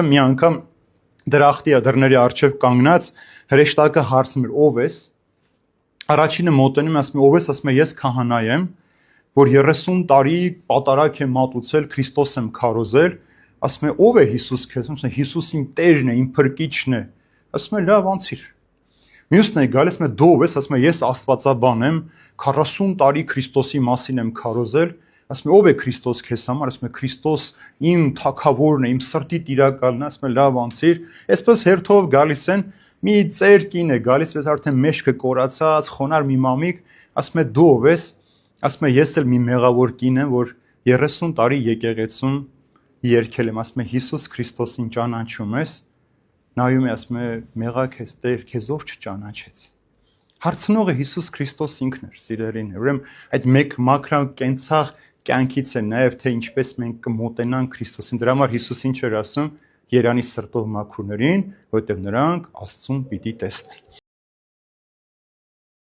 Այսինքն մի անգամ դրախտի դռների առջև կանգնած հրեշտակը հարցնում էր ով ես, առաջինը մոտենում ասում է ով ես, ասում է ես քահանա եմ, որ 30 տարի պատարակ եմ մատուցել, Քրիստոս եմ քարոզել, ասում է ով է Հիսուս քեզ, ասում է Հիսուս իմ Տերն է, իմ փրկիչն է, ասում է լավ անցիր։ Մյուսն է գալիս, ասում է դու ով ես, ասում է ես Աստվածաբան եմ, 40 տարի Քրիստոսի մասին եմ քարոզել, ասում է ով է Քրիստոս քեզ համար, ասում է Քրիստոս իմ թագավորն է, իմ սրտի տիրակալն է, ասում է լավ անցիր, այսպես հերթով գալիս են, մի ծեր կին է գալիս, ես արդեն մեջքը կորացած, խոնար մի մամիկ, ասում է դու ով ես, ասում է ես էլ մի մեղավոր կին եմ, որ 30 տարի եկեղեցում երգել եմ, ասում է Հիսուս Քրիստոսին ճանաչում ես, նայում է, ասում է մեղակ ես Տեր, քեզ ով չճանաչեց։ Հարցնողը Հիսուս Քրիստոս ինքն էր, սիրելին։ Ուրեմն այդ մեկ մաքրան կենցաղ կյանքից է նաև թե ինչպես մենք կմոտենանք Քրիստոսին։ Դրա համար Հիսուս ինչ էր ասում. երանի սրտով մաքուրներին, որտեղ նրանք Աստծուն պիտի տեսնեն։